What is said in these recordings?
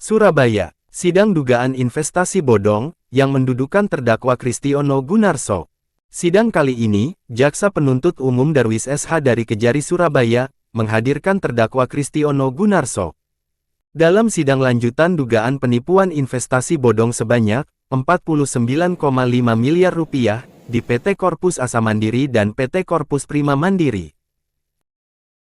Surabaya, sidang dugaan investasi bodong, yang mendudukan terdakwa Kristiono Gunarso. Sidang kali ini, Jaksa Penuntut Umum Darwis SH dari Kejari Surabaya, menghadirkan terdakwa Kristiono Gunarso. Dalam sidang lanjutan dugaan penipuan investasi bodong sebanyak Rp49,5 miliar di PT Corpus Asa Mandiri dan PT Corpus Prima Mandiri.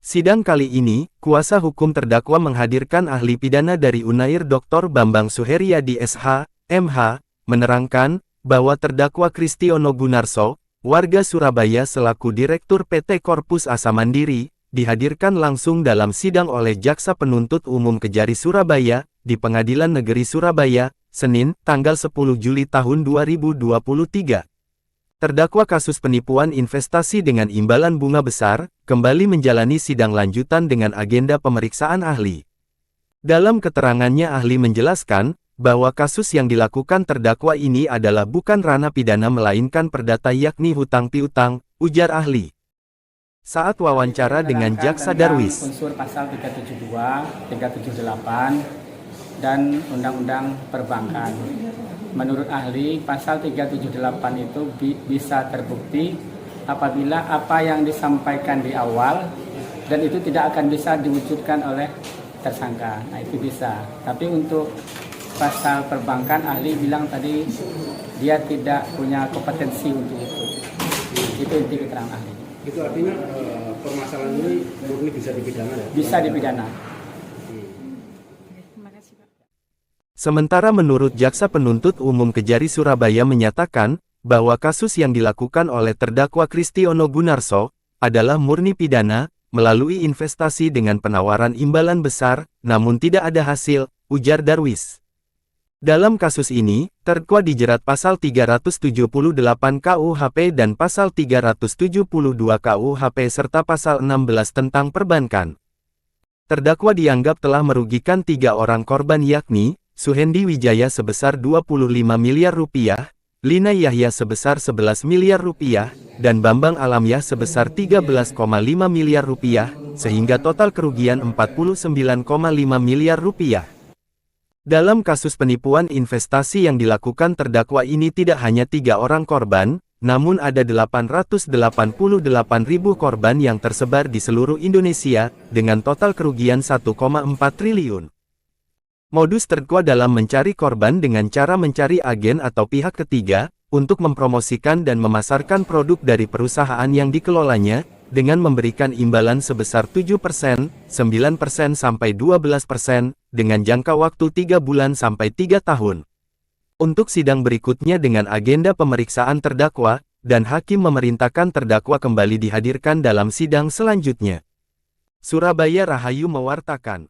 Sidang kali ini, kuasa hukum terdakwa menghadirkan ahli pidana dari Unair Dr. Bambang Suheryadi SH, MH, menerangkan bahwa terdakwa Kristiono Gunarso, warga Surabaya selaku Direktur PT Corpus Asa Mandiri, dihadirkan langsung dalam sidang oleh Jaksa Penuntut Umum Kejari Surabaya, di Pengadilan Negeri Surabaya, Senin, tanggal 10 Juli tahun 2023. Terdakwa kasus penipuan investasi dengan imbalan bunga besar, kembali menjalani sidang lanjutan dengan agenda pemeriksaan ahli. Dalam keterangannya ahli menjelaskan, bahwa kasus yang dilakukan terdakwa ini adalah bukan ranah pidana melainkan perdata yakni hutang piutang, ujar ahli. Saat wawancara dengan Jaksa Darwis. Unsur pasal 372, 378, dan Undang-Undang Perbankan. Menurut ahli, pasal 378 itu bisa terbukti apabila apa yang disampaikan di awal dan itu tidak akan bisa diwujudkan oleh tersangka. Nah, itu bisa. Tapi untuk pasal perbankan, ahli bilang tadi dia tidak punya kompetensi untuk itu. Itu inti keterangan ahli. Itu artinya permasalahan ini murni bisa dipidana ya? Bisa dipidana. Sementara menurut Jaksa Penuntut Umum Kejari Surabaya menyatakan, bahwa kasus yang dilakukan oleh terdakwa Kristiono Gunarso, adalah murni pidana, melalui investasi dengan penawaran imbalan besar, namun tidak ada hasil, ujar Darwis. Dalam kasus ini, terdakwa dijerat pasal 378 KUHP dan pasal 372 KUHP serta pasal 16 tentang perbankan. Terdakwa dianggap telah merugikan 3 orang korban yakni, Suhendi Wijaya sebesar Rp25 miliar, Lina Yahya sebesar Rp11 miliar, dan Bambang Alamyah sebesar Rp13,5 miliar, sehingga total kerugian Rp49,5 miliar. Dalam kasus penipuan investasi yang dilakukan terdakwa ini tidak hanya 3 orang korban, namun ada 888.000 korban yang tersebar di seluruh Indonesia, dengan total kerugian 1,4 triliun. Modus terdakwa dalam mencari korban dengan cara mencari agen atau pihak ketiga, untuk mempromosikan dan memasarkan produk dari perusahaan yang dikelolanya, dengan memberikan imbalan sebesar 7%, 9% sampai 12%, dengan jangka waktu 3 bulan sampai 3 tahun. Untuk sidang berikutnya dengan agenda pemeriksaan terdakwa, dan hakim memerintahkan terdakwa kembali dihadirkan dalam sidang selanjutnya. Surabaya Rahayu mewartakan.